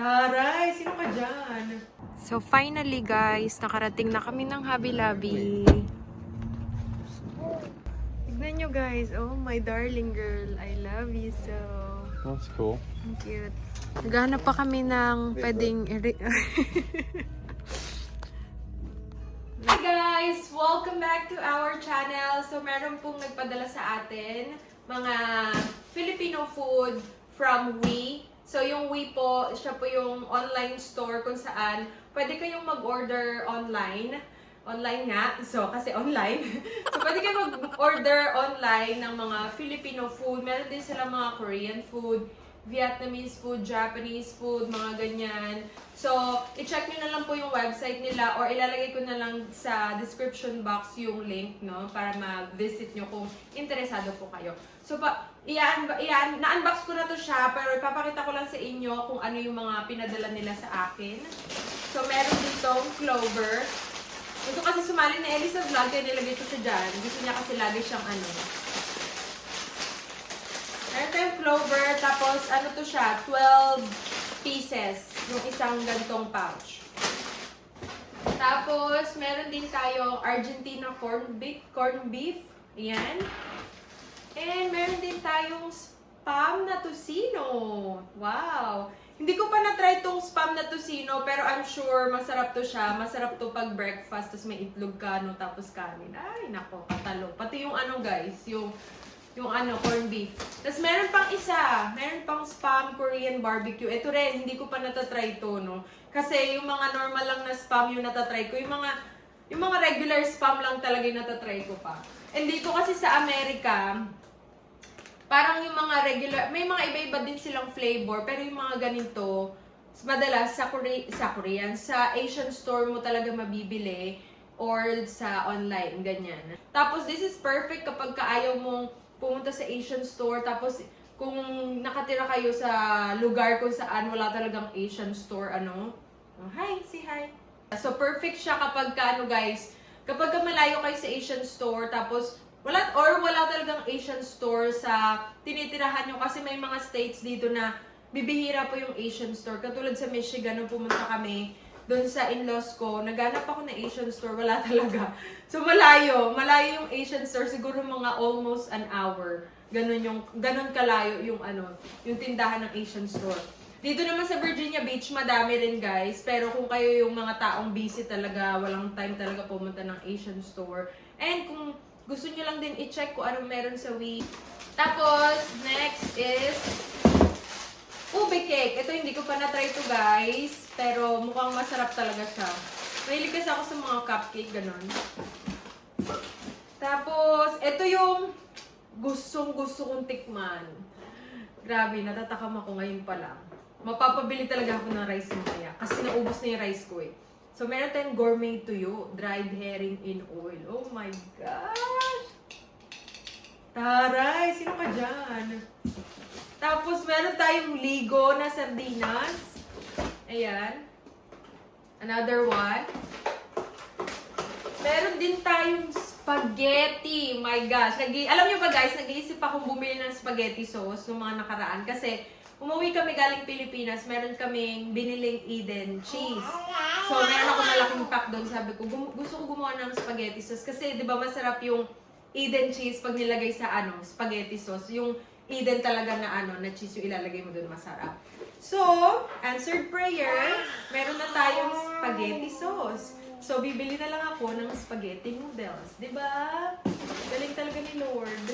Taray, sino ka dyan? So finally guys, nakarating na kami ng Hobby Lobby. Tignan nyo guys, oh my darling girl, I love you so. That's cool. Ang cute. Naghahanap pa kami ng pwedeng Hi guys! Welcome back to our channel. So meron pong nagpadala sa atin mga Filipino food from We. So yung We po, siya po yung online store kung saan pwede kayong mag-order online. Online nga. So, kasi online. So, pwede kayong mag-order online ng mga Filipino food. Meron din sila mga Korean food, Vietnamese food, Japanese food, mga ganyan. So, i-check nyo na lang po yung website nila or ilalagay ko na lang sa description box yung link, no? Para ma-visit nyo kung interesado po kayo. So, na-unbox ko na to siya, pero ipapakita ko lang sa inyo kung ano yung mga pinadala nila sa akin. So, meron ditong clover. Gusto kasi sumali na Ellie sa vlog, kaya nilagay ko siya dyan. Gusto niya kasi lagi siyang ano. Meron tayong clover, tapos ano to siya, 12 pieces, yung isang gantong pouch. Tapos, meron din tayong Argentina corned beef. Ayan. And meron din tayong spam na tocino. Wow! Hindi ko pa na-try tong spam na tocino, pero I'm sure masarap to siya. Masarap to pag breakfast, tapos may itlog ka, no, tapos kanin. Ay, nako, katalo. Pati yung ano guys, yung ano, corned beef. Tapos meron pang isa, meron pang spam Korean barbecue. Ito rin, hindi ko pa natatry to, no. Kasi yung mga normal lang na spam yung natatry ko. Yung mga regular spam lang talaga yung natatry ko pa. And dito kasi sa Amerika, parang yung mga regular, may mga iba-iba din silang flavor, pero yung mga ganito, madalas sa Korean, sa Asian store mo talaga mabibili or sa online, ganyan. Tapos this is perfect kapag kaayaw mong pumunta sa Asian store, tapos kung nakatira kayo sa lugar kung saan wala talagang Asian store, ano? Oh, hi, say hi. So perfect siya kapag guys, kapag malayo kayo sa Asian store, tapos wala talagang Asian store sa tinitirahan nyo kasi may mga states dito na bibihira po yung Asian store. Katulad sa Michigan, nung pumunta kami doon sa in-laws ko, naghanap ako ng Asian store, wala talaga. So malayo yung Asian store, siguro mga almost an hour. Ganun kalayo yung tindahan ng Asian store. Dito naman sa Virginia Beach, madami rin guys. Pero kung kayo yung mga taong busy talaga, walang time talaga pumunta ng Asian store. And kung gusto nyo lang din i-check kung anong meron sa We. Tapos, next is ube cake. Ito hindi ko pa na-try to guys. Pero mukhang masarap talaga siya. Mahilig kasi ako sa mga cupcake, ganun. Tapos, ito yung gustong-gusto kong tikman. Grabe, natatakam ako ngayon pa lang. Mapapabili talaga ako ng rice mamaya. Kasi naubos na yung rice ko eh. So, meron tayong gourmet tuyo, dried herring in oil. Oh my gosh! Taray, sino ka dyan? Tapos, meron tayong ligo na sardinas. Ayan. Another one. Meron din tayong spaghetti. My gosh. Alam nyo ba guys, nag-iisip akong bumili ng spaghetti sauce noong mga nakaraan. Kasi, umuwi kami galing Pilipinas, meron kaming biniling Eden cheese. So, meron ako malaking pack doon. Sabi ko, gusto ko gumawa ng spaghetti sauce. Kasi, di ba, masarap yung Eden cheese pag nilagay sa spaghetti sauce. Yung Eden talaga na na cheese yung ilalagay mo doon, masarap. So, answered prayer, meron na tayong spaghetti sauce. So, bibili na lang ako ng spaghetti noodles. Di ba? Galing talaga ni Lord.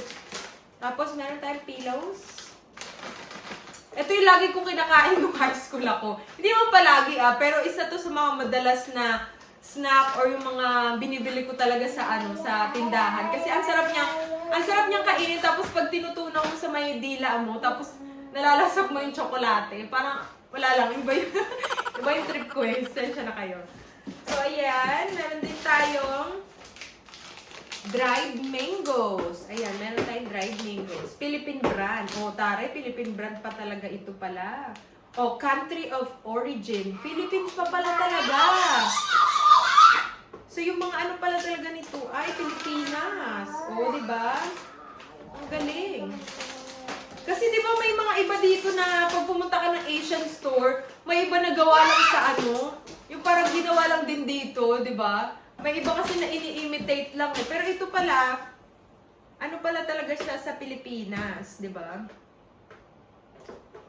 Tapos, meron tayong pillows. Ito yung lagi kong kinakain nung high school ako. Hindi naman palagi pero isa to sa mga madalas na snack or yung mga binibili ko talaga sa sa tindahan. Kasi ang sarap niyang kainin, tapos pag tinutunaw mo sa may dila mo, tapos nalalasap mo yung tsokolate, parang wala lang, iba yung trip ko eh. Sensya na kayo. So ayan, meron din tayong dried mangoes. Ayan, meron tayong dried mangoes. Philippine brand. O, taray, Philippine brand pa talaga ito pala. O, country of origin. Philippines pa pala talaga. So, yung mga pala talaga nito ay Pilipinas. O, diba? Ang galing. Kasi diba may mga iba dito na pag pumunta ka ng Asian store, may iba na gawa lang sa ano, yung parang ginawa lang din dito, di ba? May iba kasi na ini-imitate lang eh. Pero ito pala, ano pala talaga siya sa Pilipinas, di ba?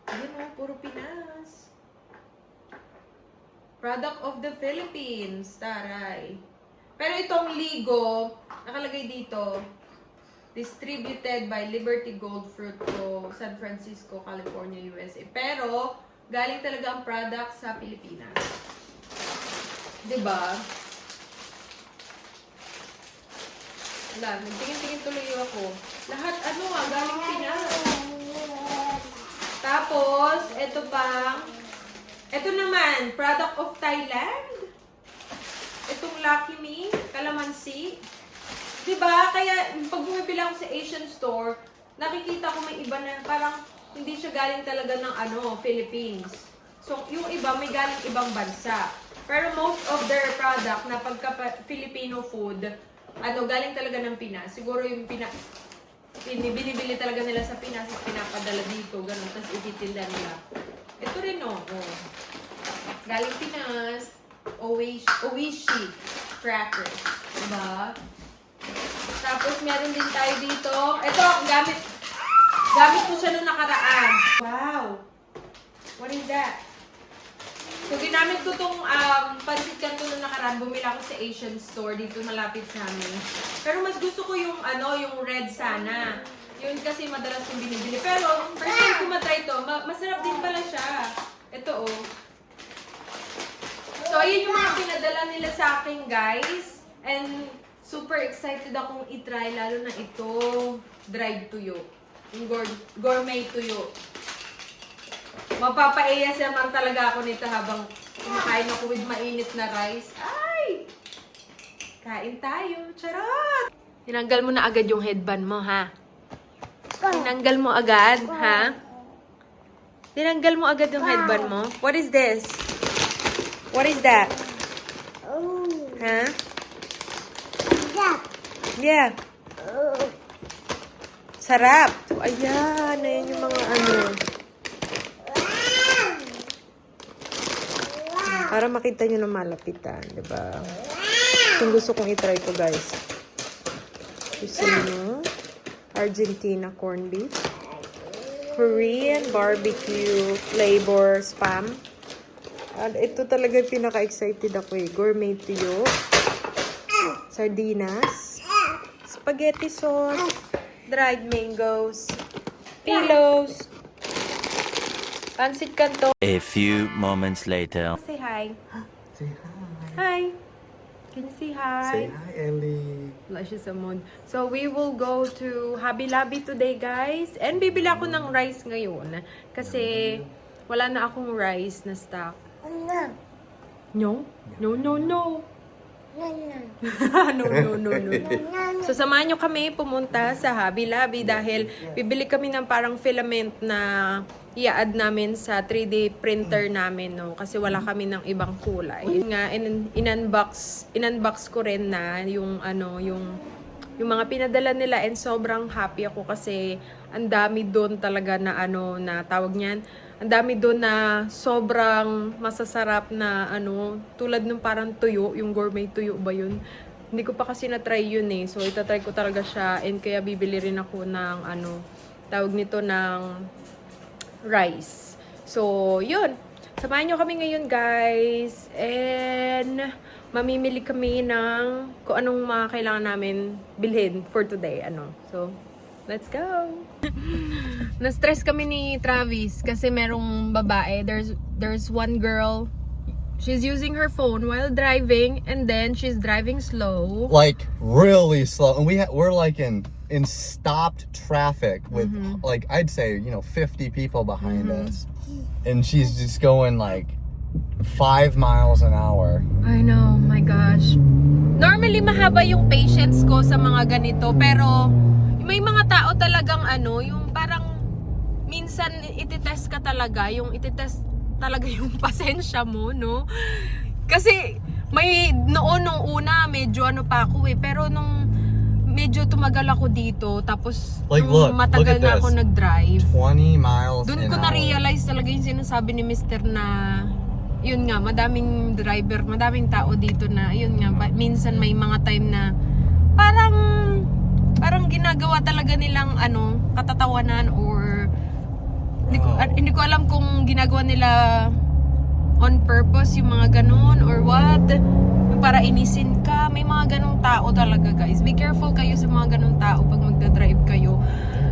Ayun o, puro Pinas. Product of the Philippines, taray. Pero itong Ligo, nakalagay dito, distributed by Liberty Gold Fruit Co., San Francisco, California, USA. Pero, galing talaga ang product sa Pilipinas. Diba? Wala, nagtingin-tingin tuloy ako. Lahat, ano galing Pinas. Tapos, ito pang, ito naman, product of Thailand. Itong Lucky Me, Calamansi. Diba? Kaya, pag bumibili ako sa Asian store, nakikita ko may iba na parang hindi siya galing talaga ng Philippines. So, yung iba may galing ibang bansa. Pero most of their product na pagka-Filipino food, galing talaga ng Pinas. Siguro yung binibili talaga nila sa Pinas at pinapadala dito, ganun. Tapos ititinda nila. Ito rin, galing Pinas, Oishi crackers. Diba? Tapos, meron din tayo dito. Ito, gamit ko siya nung nakaraan. Wow! What is that? So, ginamit ko itong pancit canton nung nakaraan. Bumili ako sa Asian store dito malapit sa amin. Pero mas gusto ko yung, yung red sana. Yun kasi madalas yung binibili. Pero, first time ko matry ito, masarap din pala siya. Ito, So, ayun yung mga pinadala nila sa akin, guys. And, super excited akong itry, lalo na ito, dried tuyo. Yung gourmet tuyo. Mapapaiyas naman talaga ako nito habang kumakain ako with mainit na rice. Ay! Kain tayo. Charot! Tinanggal mo na agad yung headband mo, ha? Tinanggal mo agad, ha? Tinanggal mo agad yung headband mo? What is this? What is that? Ha? Yeah. Sarap. Ayan. Ayan yung mga Para makita nyo na malapitan. Diba? Kung gusto kong itry ko, guys. Gusto nyo? Argentina corned beef. Korean barbecue flavor spam. At ito talaga yung pinaka-excited ako Gourmet tuyo. Sardinas. Spaghetti sauce. Dried mangoes. Pillows. Pancit canton. A few moments later. Say hi. Say hi. Hi. Can you say hi? Say hi, Ellie. Wala siya sa mood. So, we will go to Hobby Lobby today, guys. And bibili ako ng rice ngayon. Kasi, wala na akong rice na stock. No? No, no, no. No. So, samahan nyo kami pumunta sa Hobby Lobby dahil bibili kami ng parang filament na i-add namin sa 3D printer namin, no? Kasi wala kami ng ibang kulay. Yun nga, in-unbox ko rin na yung mga pinadala nila and sobrang happy ako kasi ang dami doon talaga na na tawag niyan. Ang dami doon na sobrang masasarap na tulad ng parang tuyo, yung gourmet tuyo ba yun? Hindi ko pa kasi na-try yun So, itatry ko talaga siya and kaya bibili rin ako ng tawag nito ng rice. So, yun. Samahan nyo kami ngayon, guys. And, mamimili kami ng kung anong mga kailangan namin bilhin for today. So, let's go! Na-stress kami ni Travis kasi merong babae. There's one girl. She's using her phone while driving and then she's driving slow. Like really slow, and we're like in stopped traffic with like I'd say 50 people behind us, and she's just going like 5 miles an hour. I know, my gosh. Normally mahaba yung patience ko sa mga ganito, pero may mga tao talagang yung parang minsan ititest ka talaga, yung ititest talaga yung pasensya mo, no? Kasi may nung una medyo pa ako pero nung medyo tumagal ako dito, tapos Like, nung look matagal at na ako this. nag-drive, 20 miles doon an ko hour. na-realize talaga yung sinasabi ni Mr. na yun nga, madaming driver, madaming tao dito na yun nga, minsan may mga time na parang ginagawa talaga nilang katatawanan or hindi ko alam kung ginagawa nila on purpose yung mga ganun or what, yung para inisin ka. May mga ganung tao talaga, guys. Be careful kayo sa mga ganung tao pag magdadrive kayo.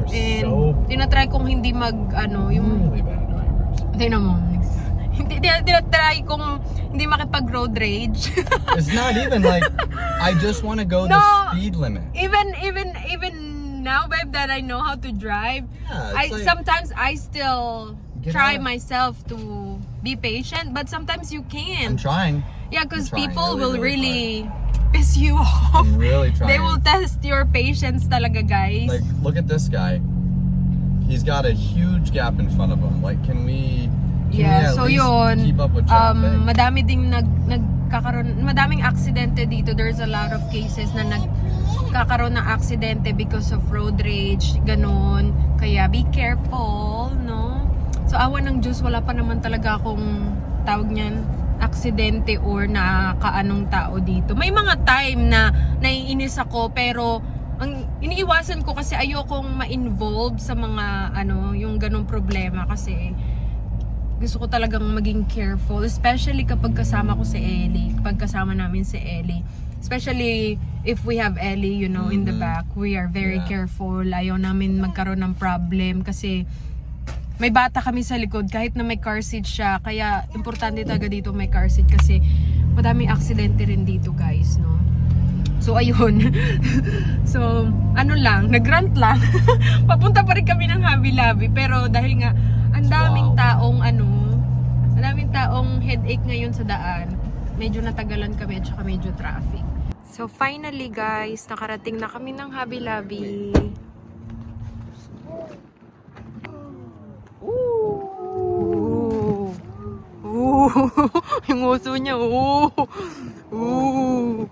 And tinatry kong hindi yung Really bad drivers. tingnan mo. Tinatry kong hindi makipag road rage. It's not even like I just want to go No. the speed limit. even now, babe, that I know how to drive, Yeah, it's like- sometimes I still Get try out. myself to be patient, but sometimes you I'm can't. trying. Yeah, because I'm trying people will really, really piss you off. I'm really trying. They will test your patience talaga, guys. Like, look at this guy. He's got a huge gap in front of him. Like, can we Yeah, at so least yun, keep up with traffic? madami ding madaming aksidente dito. There's a lot of cases na nagkakaroon ng aksidente because of road rage, ganun. Kaya be careful, no? So awa ng Diyos, wala pa naman talaga akong tawag niyan, aksidente or nakakaanong tao dito. May mga time na naiinis ako, pero ang iniiwasan ko kasi ayokong ma-involve sa mga yung ganung problema kasi gusto ko talagang maging careful, especially kapag kasama ko si Ellie, kapag kasama namin si Ellie. Especially if we have Ellie, in the back, we are very careful. Ayaw namin magkaroon ng problem kasi may bata kami sa likod kahit na may car seat siya. Kaya importante talaga dito may car seat kasi madaming aksidente rin dito, guys, no? So ayun. So nagrant lang. Papunta pa rin kami ng Hobby Lobby, pero dahil nga ang daming taong headache ngayon sa daan, medyo natagalan kami at saka medyo traffic. So finally, guys, nakarating na kami ng Hobby Lobby. Ooh. Ooh. Yung uso niya. Ooh. Ooh.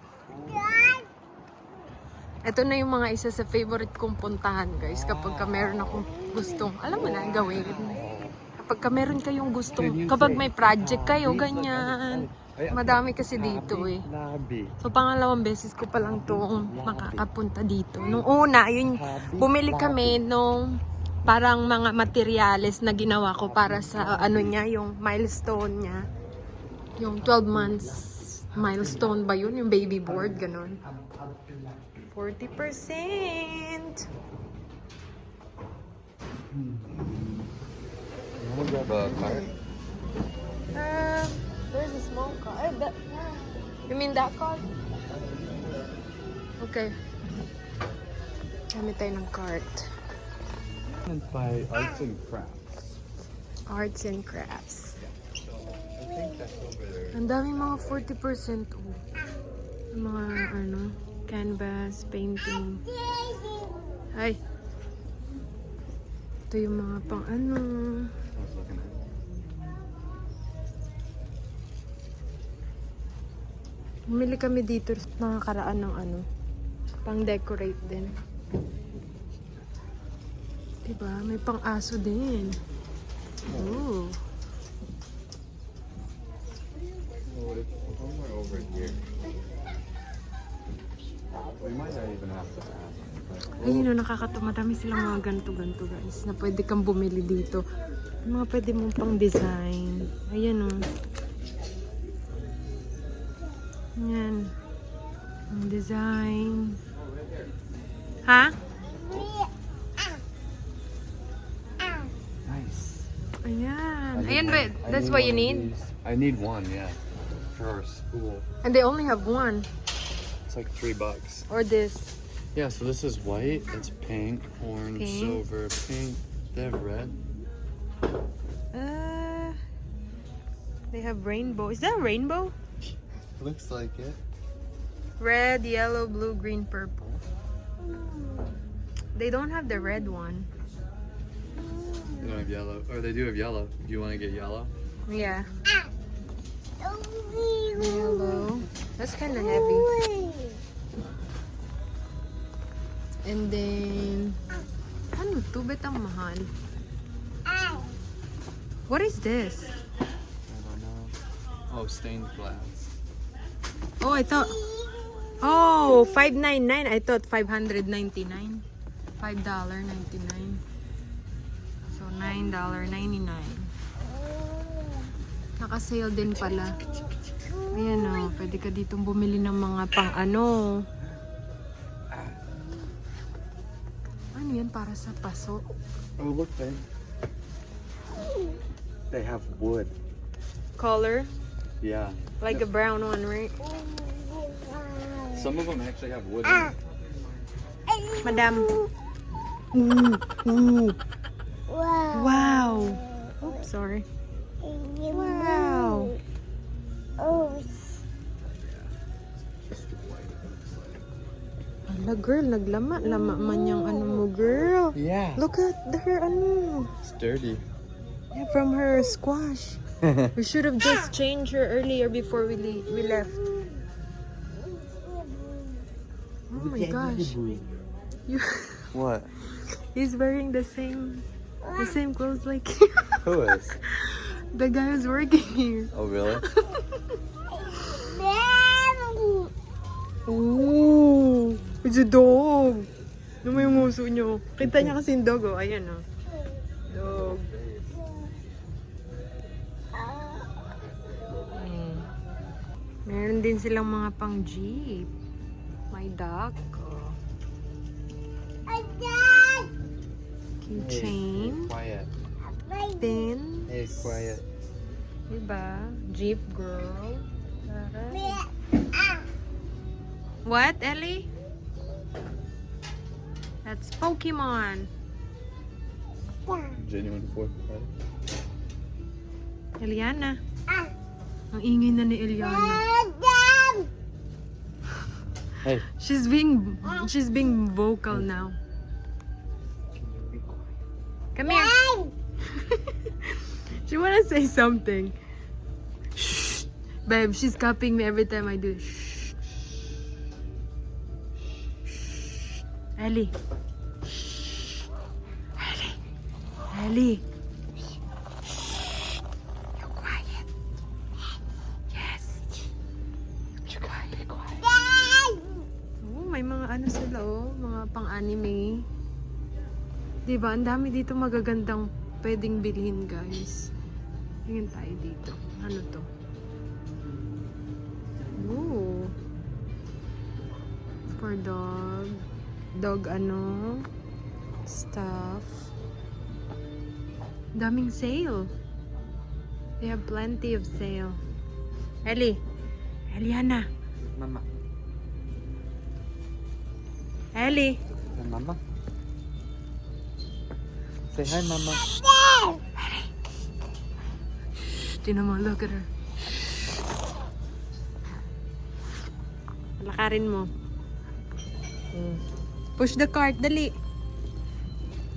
Ito na yung mga isa sa favorite kong puntahan, guys, kapag meron akong gustong, alam mo na, gawin. Kapag meron kayong gustong, kapag may project kayo, ganyan. Madami kasi dito eh. So pangalawang beses ko pa lang itong makakapunta dito. Nung una, yun, bumili kami nung parang mga materyales na ginawa ko para sa niya, yung milestone niya. Yung 12 months milestone ba yun? Yung baby board, ganun. 40%. Want to grab a cart? There's a small car. You mean that car? Okay. Gamit tayo ng cart. By arts and crafts. Arts and crafts. I think that's over there. Ang daming mga 40% mga canvas, painting. Ay. Ito yung mga pang I was looking at. Bumili kami dito mga karaan ng pang decorate din. Diba? May pang aso din. Ooh. Oh, it's somewhere over here. We might not even have to ask. Ayun, nakakatawa. Madami silang mga ganto-ganto, guys, na pwede kang bumili dito. Mga pwede mong pang design. Ayan, Ayan. Ang design. Ha? Nice. Ayan. Ayan ba? That's what you need? I need one, yeah. For our school. And they only have one. It's like $3. Or this. Yeah, so this is white, it's pink, orange, Pink. silver, pink. They have red. They have rainbow. Is that a rainbow? Looks like it. Red, yellow, blue, green, purple. They don't have the red one. They don't have yellow. Or they do have yellow. Do you want to get yellow? Yeah. Yellow. That's kind of heavy. And then, ano to? Bet ang mahal. What is this? I don't know. Oh, stained glass. Oh, I thought... Oh, $5.99. I thought $5.99. $5.99. So, $9.99. Naka-sale din pala. Ayan o, pwede ka ditong bumili ng mga pang ano. Ano yan? Para sa paso. Oh, look, babe. They have wood. Color? Yeah. Like a brown one, right? Some of them actually have wood in it. Madam. Ooh, ooh. Wow. Oops, sorry. Wow. Hala, girl, naglama man yung ano mo, girl. Yeah. Look at her ano. It's dirty. Yeah, from her squash. We should have just changed her earlier before we left. Oh my gosh. You, What? he's wearing the same clothes like Who is? the guy who's working here. Oh, really? Oh, it's a dog. Ano mo yung muso nyo? Kita niya kasi yung dog, oh. Ayan, oh. Dog. Meron din silang mga pang jeep. May duck, oh. Keychain. Quiet. Pin. Hey, quiet. Diba? Jeep girl. Taray. What, Ellie? That's Pokemon. Genuine fourth. Eliana. Ang ingay na ni Eliana. Hey. She's being vocal now. Come here. She wanna say something. Shh. Babe, she's copying me every time I do. Shh. Shh. Ellie. Shh. Ellie. Ellie. Shh. You're quiet. Yes. You're quiet. Be quiet. Oh, may mga ano sila, oh. Mga pang-anime. Diba? Ang dami dito magagandang pwedeng bilhin, guys. Tingin tayo dito. Ano to? Ooh. For dog. Dog ano? Stuff. Daming sale. They have plenty of sale. Ellie. Eliana. Mama. Ellie. Mama. Say hi, Mama. Tinan mo, look at her. Lakarin mo. Push the cart, dali.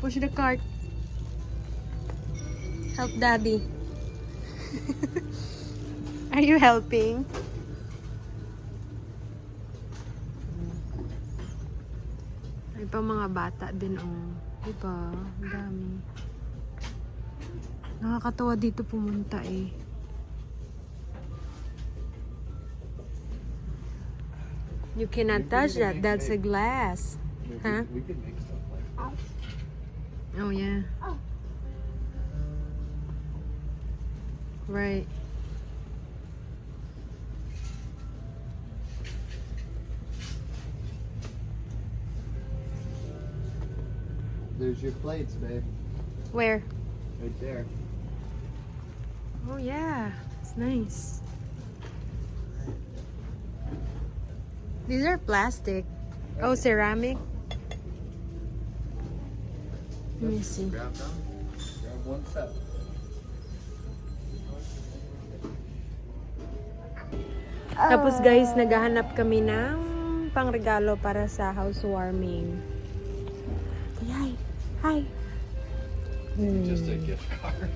Push the cart. Help daddy. Are you helping? May pa mga bata din, oh. Diba? Ang dami. Nakakatawa dito pumunta eh. You cannot touch that. That's a glass. Huh? We could make stuff like that. Oh, yeah. Right. There's your plates, babe. Where? Right there. Oh, yeah. It's nice. These are plastic. Oh, ceramic. Let me see. Grab them. Grab one set. Tapos guys, naghahanap kami ng pangregalo para sa housewarming. Hi. Hi. Just a gift card.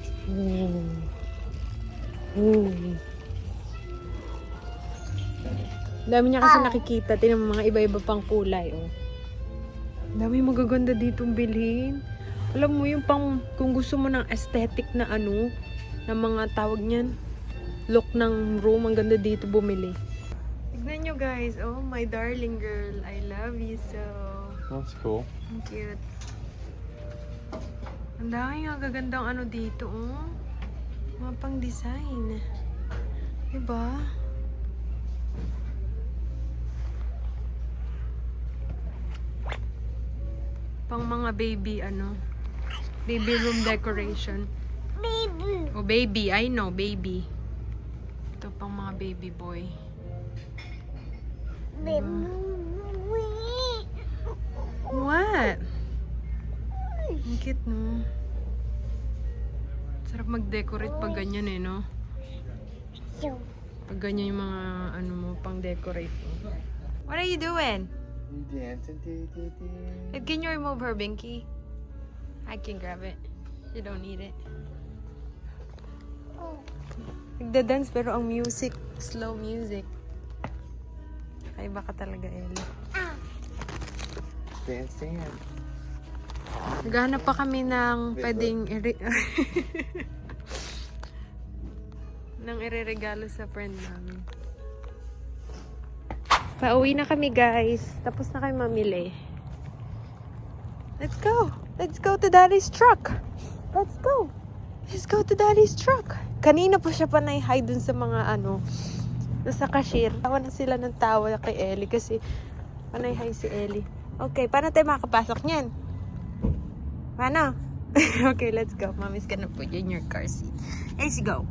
Dami niya kasi nakikita. Tingnan mo mga iba-iba pang kulay. Oh. Dami magaganda ditong bilhin. Alam mo yung pang, kung gusto mo ng aesthetic na ano, na mga tawag niyan, look ng room, ang ganda dito bumili. Tignan nyo guys, oh my darling girl, I love you so. That's cool. Ang cute. Ang dami nga gagandang ano dito, oh. Mga pang design. Diba? Pang mga baby, ano, baby room decoration. Baby. Oh, baby. I know, baby. Ito pang mga baby boy. Baby. What? Ang cute, no? Sarap mag-decorate pag ganyan, eh, no? Pag ganyan yung mga, ano mo, pang decorate mo. What are you doing? Can you remove her binky? I can grab it. You don't need it. Nagda-dance pero ang music, slow music. Ay, baka talaga, Ellie. Dance. Naghahanap pa kami ng pwedeng nang ireregalo sa friend namin. Pauwi na kami, guys. Tapos na kayo mamili. Let's go. Let's go to Daddy's truck. Let's go. Let's go to Daddy's truck. Kanina pa siya panay-hi dun sa mga ano, nasa cashier. Tawa na sila ng tawa kay Ellie kasi panay-hi si Ellie. Okay, paano tayo makapasok niyan? Paano? Okay, let's go. Mommy's gonna put you in your car seat. Let's go.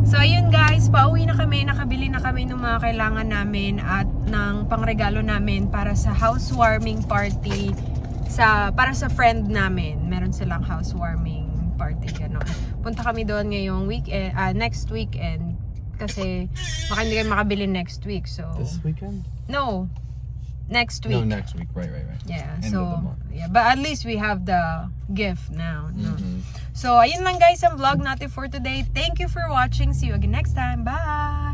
So, ayun guys, pauwi na kami. Nakabili na kami ng mga kailangan namin at ng pangregalo namin para sa housewarming party para sa friend namin. Meron silang housewarming party, gano'n. Punta kami doon ngayong weekend, next weekend. Kasi baka hindi kayo makabili next week. So, This weekend? no. Next week. No, next week. Right. Yeah, End of the so, month. yeah, but at least we have the gift now. No? Mhm. So, ayun lang guys ang vlog natin for today. Thank you for watching. See you again next time. Bye!